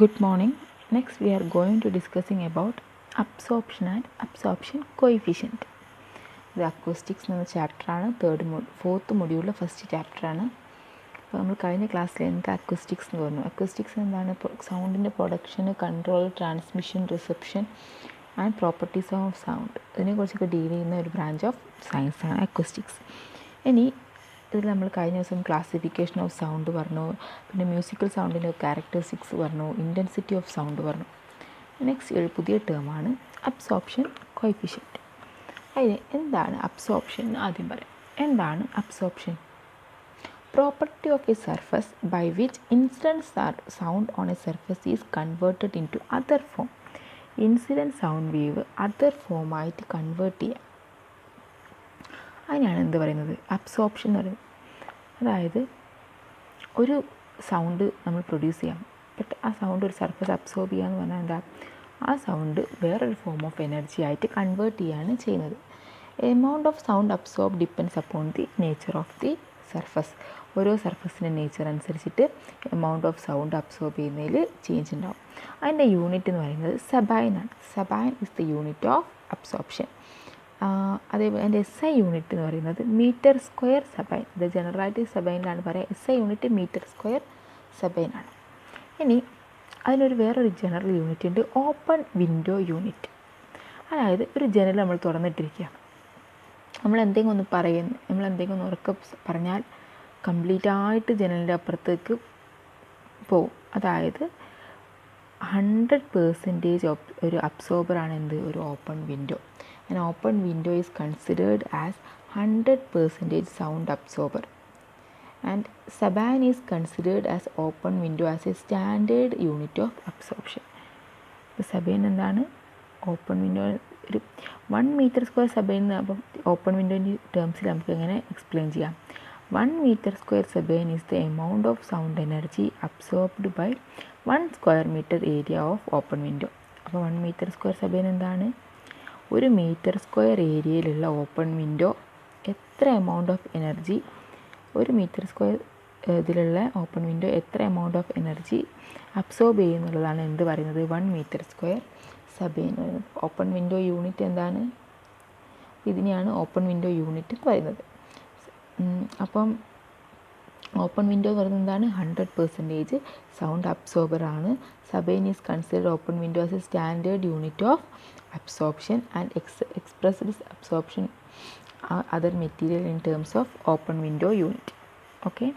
Good morning. Next we are going to discussing about absorption and absorption coefficient. ഇത് അക്കൂസ്റ്റിക്സ് എന്ന ചാപ്റ്ററാണ്. Fourth മൊഡ്യൂളിലെ first ചാപ്റ്ററാണ്. അപ്പോൾ നമ്മൾ കഴിഞ്ഞ ക്ലാസ്സിൽ എന്താ അക്കൂസ്റ്റിക്സ് എന്ന് പറഞ്ഞു. അക്കൂസ്റ്റിക്സ് എന്താണ്? സൗണ്ടിൻ്റെ പ്രൊഡക്ഷന്, control, transmission, reception and properties of sound, ഇതിനെക്കുറിച്ചൊക്കെ ഡീൽ ചെയ്യുന്ന ഒരു ബ്രാഞ്ച് ഓഫ് സയൻസാണ് അക്കൂസ്റ്റിക്സ്. ഇനി ഇതിൽ നമ്മൾ കഴിഞ്ഞ ദിവസം ക്ലാസിഫിക്കേഷൻ ഓഫ് സൗണ്ട് പറഞ്ഞു, പിന്നെ മ്യൂസിക്കൽ സൗണ്ടിൻ്റെ ക്യാരക്ടറിസ്റ്റിക്സ് പറഞ്ഞു, ഇൻറ്റൻസിറ്റി ഓഫ് സൗണ്ട് പറഞ്ഞു. നെക്സ്റ്റ് ഒരു പുതിയ ടേമാണ് അബ്സോർപ്ഷൻ കോയിഫിഷ്യൻറ്റ്. അതിന് എന്താണ് അബ്സോർപ്ഷൻ എന്ന് ആദ്യം പറയാം. എന്താണ് absorption? Property of a surface by which incident sound on a surface is converted into other form. Incident sound wave other ഫോമായിട്ട് കൺവേർട്ട് ചെയ്യാം. അതിനാണ് എന്ത് പറയുന്നത്? അബ്സോർപ്ഷൻ എന്ന് പറയുന്നത്. അതായത് ഒരു സൗണ്ട് നമ്മൾ പ്രൊഡ്യൂസ് ചെയ്യാം, ബട്ട് ആ സൗണ്ട് ഒരു സർഫസ് അബ്സോർബ് ചെയ്യുക എന്ന് പറഞ്ഞാൽ എന്താ? ആ സൗണ്ട് വേറൊരു ഫോം ഓഫ് എനർജി ആയിട്ട് കൺവേർട്ട് ചെയ്യുകയാണ് ചെയ്യുന്നത്. Amount of sound absorb depends upon the nature of the surface. ഓരോ സർഫസിൻ്റെ നേച്ചർ അനുസരിച്ചിട്ട് എമൗണ്ട് ഓഫ് സൗണ്ട് അബ്സോർബ് ചെയ്യുന്നതിൽ ചേഞ്ച് ഉണ്ടാവും. അതിൻ്റെ യൂണിറ്റ് എന്ന് പറയുന്നത് സബൈനാണ്. Sabine is the unit of absorption. അതേപോലെ അതിൻ്റെ SI യൂണിറ്റ് എന്ന് പറയുന്നത് മീറ്റർ സ്ക്വയർ സബൈൻ. ഇത് ജനറലായിട്ട് സബൈനിലാണ് പറയുക. SI യൂണിറ്റ് മീറ്റർ സ്ക്വയർ സബൈനാണ്. ഇനി അതിനൊരു വേറൊരു ജനറൽ യൂണിറ്റ് ഉണ്ട്, ഓപ്പൺ വിൻഡോ യൂണിറ്റ്. അതായത് ഒരു ജനൽ നമ്മൾ തുറന്നിട്ടിരിക്കുകയാണ്, നമ്മൾ എന്തെങ്കിലും ഒന്ന് ഉറക്കെ പറഞ്ഞാൽ കംപ്ലീറ്റ് ആയിട്ട് ജനലിൻ്റെ അപ്പുറത്തേക്ക് പോവും. അതായത് 100% ഒരു അബ്സോർബറാണ് എന്ത്? ഒരു open window. An open window is considered as 100% sound absorber, and Saban is considered as open window as a standard unit of absorption. ഇപ്പോൾ സബൈൻ എന്താണ്? Open window. ഒരു 1 മീറ്റർ സ്ക്വയർ സബൈൻ. അപ്പം ഓപ്പൺ വിൻഡോൻ്റെ ടേംസിൽ നമുക്ക് എങ്ങനെ എക്സ്പ്ലെയിൻ ചെയ്യാം? 1 metre square sabine is the amount of sound energy absorbed by 1 square metre area of open window. അപ്പോൾ 1 metre square sabine എന്താണ്? ഒരു മീറ്റർ സ്ക്വയർ ഏരിയയിലുള്ള ഓപ്പൺ വിൻഡോ എത്ര എമൗണ്ട് ഓഫ് എനർജി, ഒരു മീറ്റർ സ്ക്വയർ ഇതിലുള്ള ഓപ്പൺ വിൻഡോ എത്ര amount of energy absorb ചെയ്യുന്നുള്ളതാണ് എന്ത് പറയുന്നത്? 1 മീറ്റർ സ്ക്വയർ സബൈൻ പറയുന്നത്. ഓപ്പൺ വിൻഡോ യൂണിറ്റ് എന്താണ്? ഇതിനെയാണ് ഓപ്പൺ വിൻഡോ യൂണിറ്റ് എന്ന് പറയുന്നത്. അപ്പം ഓപ്പൺ വിൻഡോ എന്ന് പറയുന്നത് എന്താണ്? 100% സൗണ്ട് അബ്സോർബറാണ്. Sabine is considered open window as a standard unit of absorption and express this absorption other material in terms of open window unit. Okay,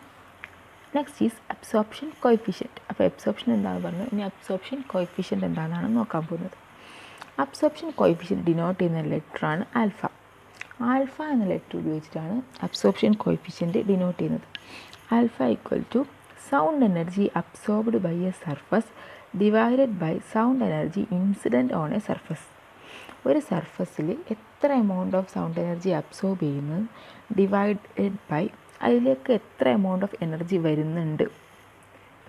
next is absorption coefficient. അപ്പോൾ absorption എന്താണെന്ന് പറഞ്ഞു. ഇനി absorption coefficient എന്താണെന്നാണ് നോക്കാൻ പോകുന്നത്. absorption coefficient denote ചെയ്യുന്ന ലെറ്ററാണ് alpha. Alpha എന്ന ലെറ്റർ ഉപയോഗിച്ചിട്ടാണ് absorption coefficient ഡിനോട്ട് ചെയ്യുന്നത്. Alpha equal to sound energy absorbed by a surface divided by sound energy incident on a surface. ഒരു സർഫസിൽ എത്ര amount of sound energy absorb ചെയ്യുന്നത് divided by അതിലേക്ക് എത്ര എമൗണ്ട് ഓഫ് എനർജി വരുന്നുണ്ട്.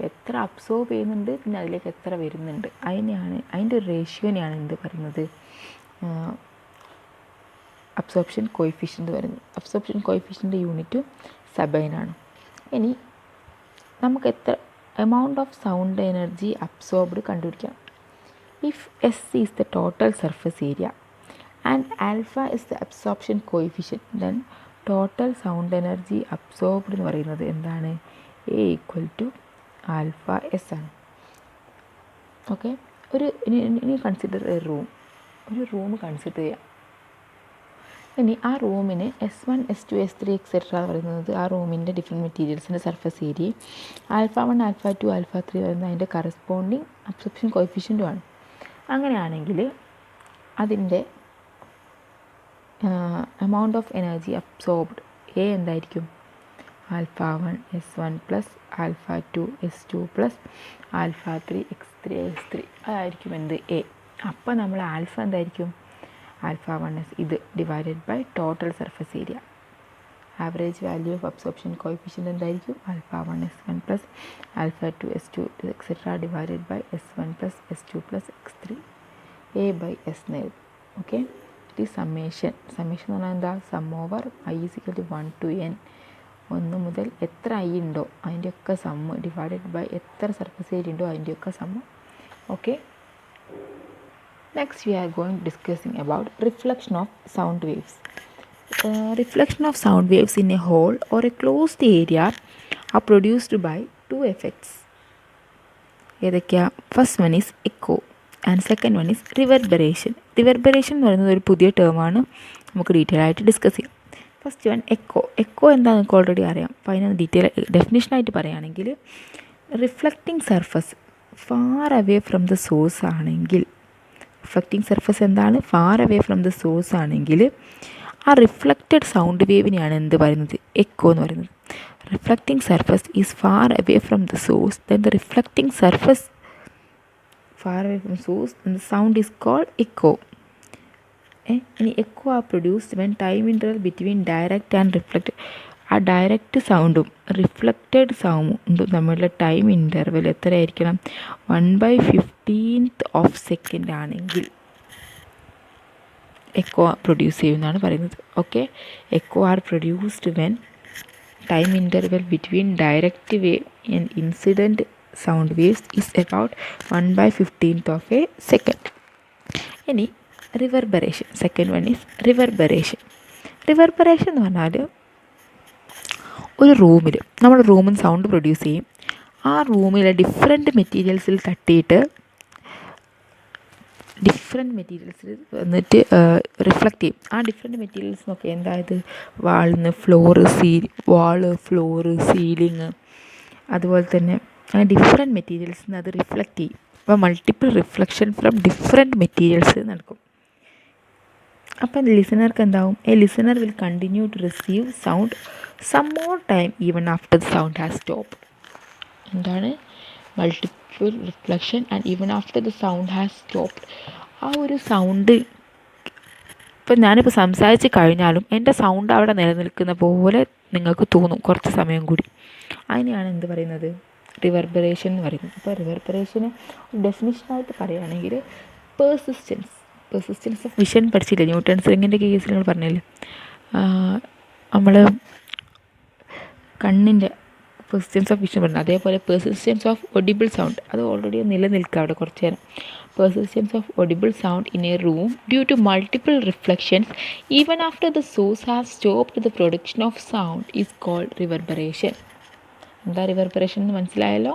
എത്ര അബ്സോർബ് ചെയ്യുന്നുണ്ട്, പിന്നെ അതിലേക്ക് എത്ര വരുന്നുണ്ട്, അതിൻ്റെ ഒരു റേഷ്യോനെയാണ് എന്ത് പറയുന്നത്? അബ്സോർപ്ഷൻ കോയിഫിഷ്യൻ്റ് പറയുന്നത്. അബ്സോർപ്ഷൻ കോയിഫിഷ്യൻ്റെ യൂണിറ്റ് സബൈനാണ്. ഇനി നമുക്ക് എത്ര amount of sound energy absorbed കണ്ടുപിടിക്കാം. If S is the total surface area and alpha is the absorption coefficient, then total sound energy absorbed എന്ന് പറയുന്നത് എന്താണ്? A equal to alpha S ആണ്. ഓക്കെ, ഇനി കൺസിഡർ ഒരു റൂം കൺസിഡർ ചെയ്യാം. ഇനി ആ റൂമിന് S1 S2 S3 എക്സെട്ര എന്ന് പറയുന്നത് ആ റൂമിൻ്റെ ഡിഫറെൻറ്റ് മെറ്റീരിയൽസിൻ്റെ surface area, alpha 1 alpha 2 alpha 3 പറയുന്നത് അതിൻ്റെ കറസ്പോണ്ടിങ് അബ്സോർപ്ഷൻ കോയിഫിഷ്യൻറ്റുമാണ്. അങ്ങനെയാണെങ്കിൽ അതിൻ്റെ amount of energy absorbed A എന്തായിരിക്കും? Alpha 1 S1 plus alpha 2 S2 plus alpha 3 x3 അതായിരിക്കും എന്ത്? എ. അപ്പോൾ നമ്മൾ ആൽഫ എന്തായിരിക്കും? ആൽഫ 1 ഇത് divided by total surface area. Average value of absorption coefficient എന്തായിരിക്കും? Alpha 1 S1 plus alpha 2 S2 etcetera divided by S1 plus S2 plus x3 A by S എന്ന് എഴുതും. Okay, it is summation. Summation എന്ന് പറഞ്ഞാൽ എന്താ? Sum over I is equal to 1 to n. 1 മുതൽ എത്ര I ഉണ്ടോ അതിൻ്റെയൊക്കെ സമ്മ് ഡിവൈഡഡ് ബൈ എത്ര സർഫസ് ഏരിയ ഉണ്ടോ അതിൻ്റെയൊക്കെ sum Okay. Next we are going discussing about reflection of sound waves. Reflection of sound waves in a hole or a closed area are produced by two effects. ഏതൊക്കെയാ? First one is echo and second one is reverberation. Reverberation എന്ന് പറയുന്നത് ഒരു പുതിയ ടേമാണ്, നമുക്ക് detail ആയിട്ട് discuss ചെയ്യാം. First one echo. Echo എന്താ നിങ്ങൾക്ക് ഓൾറെഡി അറിയാം. അപ്പോൾ അതിന് ഡെഫിനിഷനായിട്ട് പറയുകയാണെങ്കിൽ reflecting surface far away from the source ആണെങ്കിൽ, റിഫ്ലക്റ്റിംഗ് സർഫസ് എന്താണ്? Far away from the source ആണെങ്കിൽ ആ റിഫ്ലക്റ്റഡ് സൗണ്ട് വേവിനെയാണ് എന്ത് പറയുന്നത്? എക്കോ എന്ന് പറയുന്നത്. Reflecting surface is far away from the source, then the reflecting surface far away from source, then the sound is called echo. Any echo are produced when time interval between direct and reflected. ആ direct സൗണ്ടും reflected സൗണ്ടും തമ്മിലുള്ള time interval എത്രയായിരിക്കണം? 1/15 second ആണെങ്കിൽ echo produce ചെയ്യുമെന്നാണ് പറയുന്നത്. Okay, echo are produced when time interval between direct wave and incident sound waves is about 1/15 second. ഇനി reverberation. Second one is reverberation. Reverberation എന്ന് പറഞ്ഞാൽ ഒരു റൂമിൽ നമ്മൾ റൂമിൽ സൗണ്ട് പ്രൊഡ്യൂസ് ചെയ്യും. ആ റൂമിലെ ഡിഫറെൻറ്റ് മെറ്റീരിയൽസിൽ തട്ടിയിട്ട് ഡിഫറെൻറ്റ് മെറ്റീരിയൽസിൽ വന്നിട്ട് റിഫ്ലക്റ്റ് ചെയ്യും. ആ ഡിഫറെൻറ്റ് മെറ്റീരിയൽസ് നോക്കി എന്തായത്? വാള്, ഫ്ലോറ്, സീലിങ്, അതുപോലെ തന്നെ അങ്ങനെ ഡിഫറെൻറ്റ് മെറ്റീരിയൽസിൽ നിന്ന് അത് റിഫ്ലക്റ്റ് ചെയ്യും. അപ്പോൾ multiple reflection from different materials നടക്കും. അപ്പം ലിസണർക്ക് എന്താവും? A listener will continue to receive sound some more time even after the sound has stop. എന്താണ്? Multiple reflection and even after the sound has stopped. ആ ഒരു sound ഇപ്പം ഞാനിപ്പോൾ സംസാരിച്ച് കഴിഞ്ഞാലും എൻ്റെ സൗണ്ട് അവിടെ നിലനിൽക്കുന്ന പോലെ നിങ്ങൾക്ക് തോന്നും കുറച്ച് സമയം കൂടി. അതിനെയാണ് എന്ത് പറയുന്നത്? റിവർബറേഷൻ എന്ന് പറയുന്നത്. അപ്പോൾ റിവർബറേഷന് ഡെഫിനിഷനായിട്ട് പറയുകയാണെങ്കിൽ പെർസിസ്റ്റൻസ് ഓഫ് വിഷൻ പഠിച്ചില്ലേ? ന്യൂട്ടൺസ് റിങ്ങിൻ്റെ കേസിൽ നിങ്ങൾ പറഞ്ഞില്ലേ, നമ്മൾ കണ്ണിൻ്റെ പെർസിസ്റ്റൻസ് ഓഫ് വിഷൻ പറഞ്ഞു. അതേപോലെ പെർസിസ്റ്റൻസ് ഓഫ് ഒഡിബിൾ സൗണ്ട്, അത് ഓൾറെഡി നിലനിൽക്കുക അവിടെ കുറച്ച് നേരം. Persistence of audible sound in a room due to multiple reflections even after the source has stopped the production of sound is called reverberation. എന്താ reverberation എന്ന് മനസ്സിലായല്ലോ?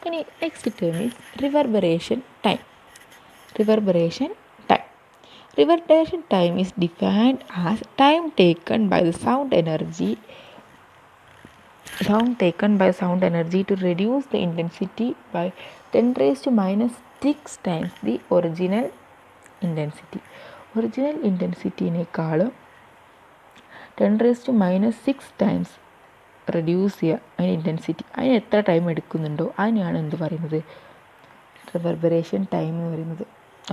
ഇനി next term is reverberation time. Reverberation time. Reverberation time is defined as time taken by sound energy to reduce the intensity by 10⁻⁻6 times the original intensity. Original ഇൻറ്റൻസിറ്റിനേക്കാളും 10⁻⁻6 times reduce ചെയ്യുക അതിന് intensity. അതിന് എത്ര time എടുക്കുന്നുണ്ടോ അതിനെയാണ് എന്ത് പറയുന്നത്? Reverberation time എന്ന് പറയുന്നത്.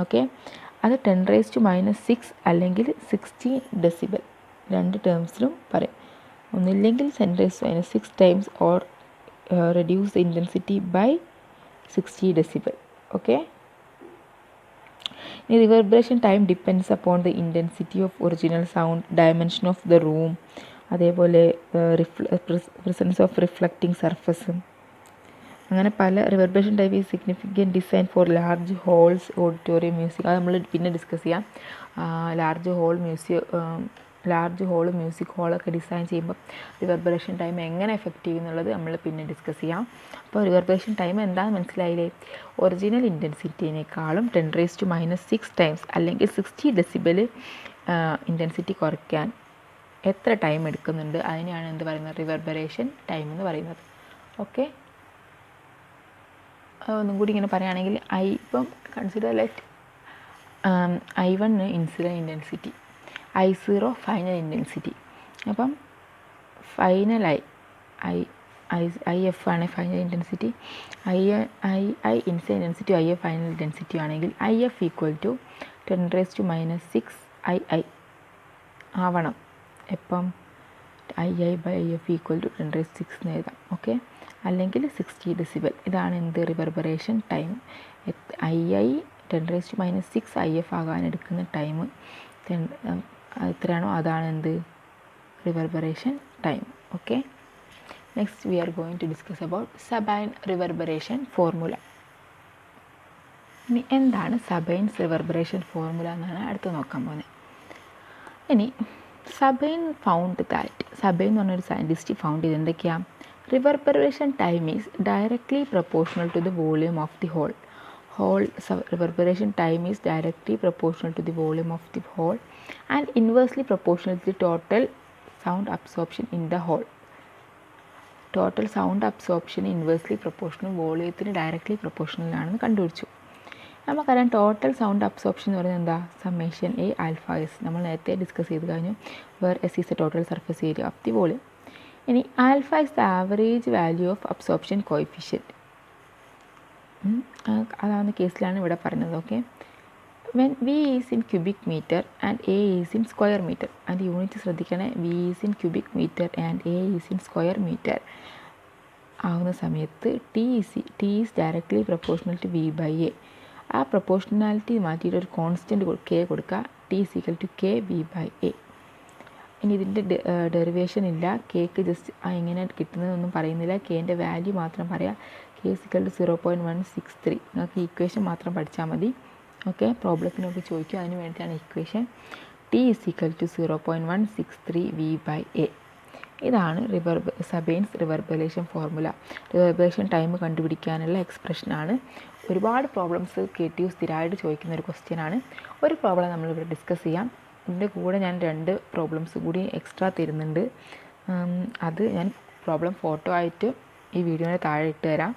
ഓക്കെ, അത് 10⁻⁻6 അല്ലെങ്കിൽ 60 ഡെസിബൽ, രണ്ട് ടേംസിലും പറയും. ഒന്നില്ലെങ്കിൽ 10⁻⁻6 times or reduce the intensity by 60 decibel. Okay, the reverberation time depends upon the intensity of original sound, dimension of the room, അതേപോലെ presence of reflecting surface. അങ്ങനെ പല reverberation type is significant design for large halls, auditorium, music. അത് നമ്മൾ പിന്നെ discuss ചെയ്യാം. Large hall music ഹാളൊക്കെ design ചെയ്യുമ്പോൾ reverberation time എങ്ങനെ എഫക്റ്റ് ചെയ്യുന്നുള്ളത് നമ്മൾ പിന്നെ ഡിസ്കസ് ചെയ്യാം. അപ്പോൾ റിവർബറേഷൻ ടൈം എന്താണെന്ന് മനസ്സിലായില്ലേ? ഒറിജിനൽ ഇൻറ്റൻസിറ്റിനേക്കാളും 10⁻⁻6 ടൈംസ് അല്ലെങ്കിൽ 60 ഡെസിബൽ ഇൻറ്റൻസിറ്റി കുറയ്ക്കാൻ എത്ര ടൈം എടുക്കുന്നുണ്ട് അതിനെയാണ് എന്ത് പറയുന്നത്? റിവർബറേഷൻ ടൈം എന്ന് പറയുന്നത്. ഓക്കെ, ഒന്നും കൂടി ഇങ്ങനെ പറയുകയാണെങ്കിൽ ഇപ്പം consider light I1 incident intensity, I0 final intensity. അപ്പം ഫൈനലായി IF ആണ് final intensity, I incident intensity, IF final intensity ആണെങ്കിൽ IF ഈക്വൽ ടു 10⁻⁻6 II ആവണം. എപ്പം? II/IF ഈക്വൽ ടു 10⁻6 എന്ന് എഴുതാം. ഓക്കെ, അല്ലെങ്കിൽ 60 ഡെസിബൽ. ഇതാണ് എന്ത്? Reverberation time. II 10⁻⁻6 IF ആകാൻ എടുക്കുന്ന ടൈം എത്രയാണോ അതാണ് എന്ത്? Reverberation time. Okay, next we are going to discuss about Sabine reverberation formula. ഇനി എന്താണ് സബൈൻസ് റിവർബറേഷൻ ഫോർമുല എന്നാണ് അടുത്ത് നോക്കാൻ പോകുന്നത്. ഇനി സബൈൻ ഫൗണ്ട് ദാറ്റ്, സബൈൻ എന്ന് പറഞ്ഞൊരു സയൻറ്റിസ്റ്റ് ഫൗണ്ട് ചെയ്ത് എന്തൊക്കെയാണ്, reverberation time is directly proportional to the volume of the hall. Reverberation time is directly proportional to the volume of the hole and inversely proportional to the total sound absorption in the hole. Total sound absorption inversely proportional, വോളിയത്തിന് directly proportional ആണെന്ന് കണ്ടുപിടിച്ചു. നമുക്കറിയാം total sound absorption എന്ന് പറയുന്നത് എന്താ, summation A alpha S. നമ്മൾ നേരത്തെ discuss ചെയ്ത് കഴിഞ്ഞു. Where S is the total surface area of the volume. ഇനി alpha is the average value of absorption coefficient. അതാണ് കേസിലാണ് ഇവിടെ പറയുന്നത്. Okay, when V is in cubic metre and A is in square metre. അതിൻ്റെ unit ശ്രദ്ധിക്കണേ, V is in cubic metre and A is in square metre ആവുന്ന സമയത്ത് T is directly proportional to V by A. ആ proportionality മാറ്റിയിട്ട് ഒരു constant K കൊടുക്കുക, T is equal to K V by A. ഇനി ഇതിൻ്റെ derivation ഇല്ല, cake just എങ്ങനെ കിട്ടുന്നതെന്നൊന്നും പറയുന്നില്ല, കെൻ്റെ വാല്യൂ മാത്രം പറയാം. K is equal to 0.163. നിങ്ങൾക്ക് ഇക്വേഷൻ മാത്രം പഠിച്ചാൽ മതി. ഓക്കെ, പ്രോബ്ലത്തിനൊക്കെ ചോദിക്കും, അതിന് വേണ്ടിയിട്ടാണ് equation. T is equal to 0.163 V by A. ഇതാണ് Sabine's reverberation formula. Reverberation time കണ്ടുപിടിക്കാനുള്ള എക്സ്പ്രഷനാണ്. ഒരുപാട് പ്രോബ്ലംസ് KTU സ്ഥിരമായിട്ട് ചോദിക്കുന്ന ഒരു ക്വസ്റ്റ്യനാണ്. ഒരു പ്രോബ്ലം നമ്മളിവിടെ ഡിസ്കസ് ചെയ്യാം. ഇതിൻ്റെ കൂടെ ഞാൻ 2 പ്രോബ്ലംസ് കൂടി എക്സ്ട്രാ തരുന്നുണ്ട്. അത് ഞാൻ പ്രോബ്ലം ഫോട്ടോ ആയിട്ട് ഈ വീഡിയോയുടെ താഴെ ഇട്ട് തരാം.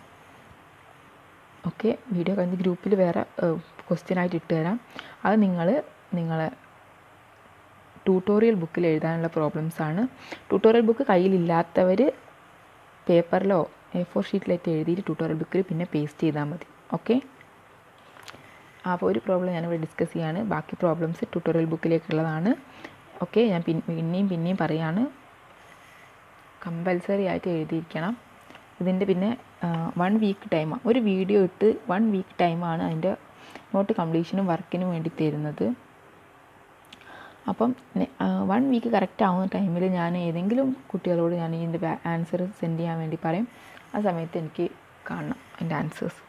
ഓക്കെ, വീഡിയോ കഴിഞ്ഞ് ഗ്രൂപ്പിൽ വേറെ ക്വസ്റ്റ്യനായിട്ട് ഇട്ട് തരാം. അത് നിങ്ങളെ ട്യൂട്ടോറിയൽ ബുക്കിൽ എഴുതാനുള്ള പ്രോബ്ലംസാണ്. ട്യൂട്ടോറിയൽ ബുക്ക് കയ്യിലില്ലാത്തവർ പേപ്പറിലോ A4 ഷീറ്റിലായിട്ട് എഴുതിയിട്ട് ട്യൂട്ടോറിയൽ ബുക്കിൽ പിന്നെ പേസ്റ്റ് ചെയ്താൽ മതി. ഓക്കെ, അപ്പോൾ ഒരു പ്രോബ്ലം ഞാനിവിടെ ഡിസ്കസ് ചെയ്യാണ്. ബാക്കി പ്രോബ്ലംസ് ട്യൂട്ടോറിയൽ ബുക്കിലേക്കുള്ളതാണ്. ഓക്കെ, ഞാൻ പിന്നെയും പറയാണ്, കമ്പൽസറി ആയിട്ട് എഴുതിയിരിക്കണം. ഇതിൻ്റെ പിന്നെ 1 വീക്ക് ടൈമാണ്, ഒരു വീഡിയോ ഇട്ട് 1 വീക്ക് ടൈമാണ് അതിൻ്റെ നോട്ട് കംപ്ലീഷനും വർക്കിനും വേണ്ടി തരുന്നത്. അപ്പം 1 വീക്ക് കറക്റ്റ് ആവുന്ന ടൈമിൽ ഞാൻ ഏതെങ്കിലും കുട്ടികളോട് ഞാൻ ഇതിൻ്റെ ആൻസർ സെൻഡ് ചെയ്യാൻ വേണ്ടി പറയും. ആ സമയത്ത് എനിക്ക് കാണണം എൻ്റെ ആൻസേഴ്സ്.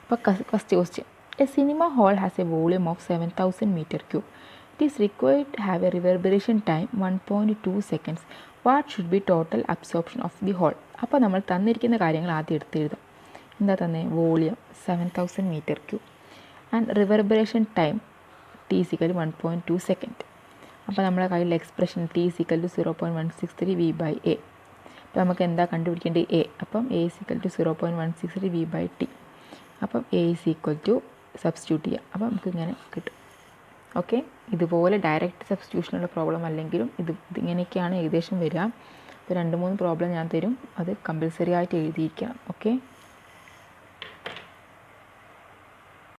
അപ്പോൾ first question, A cinema hall has A volume of 7000 meter cube. It is required to have a reverberation time 1.2 seconds. What should be total absorption of the hall? അപ്പോൾ നമ്മൾ തന്നിരിക്കുന്ന കാര്യങ്ങൾ ആദ്യം എടുത്തെഴുതാം. എന്താ തന്നെ, volume 7000 meter cube and reverberation time T equal 1.2 second. അപ്പോൾ നമ്മുടെ കയ്യിലുള്ള expression T equal to 0.163 V by A. അപ്പോൾ നമുക്ക് എന്താ കണ്ടുപിടിക്കേണ്ടത്, എ. അപ്പം A equal to 0.163 V by T. അപ്പം എ ഈക്വൽ ടു സബ്സ്റ്റിറ്റ്യൂട്ട് ചെയ്യാം. അപ്പം നമുക്ക് ഇങ്ങനെ കിട്ടും. ഓക്കെ, ഇതുപോലെ ഡയറക്റ്റ് സബ്സ്റ്റിറ്റ്യൂഷനുള്ള പ്രോബ്ലം അല്ലെങ്കിലും ഇതിങ്ങനെയൊക്കെയാണ് ഏകദേശം വരിക. അപ്പോൾ 2-3 പ്രോബ്ലം ഞാൻ തരും, അത് കമ്പൽസറി ആയിട്ട് എഴുതിയിരിക്കണം. ഓക്കെ.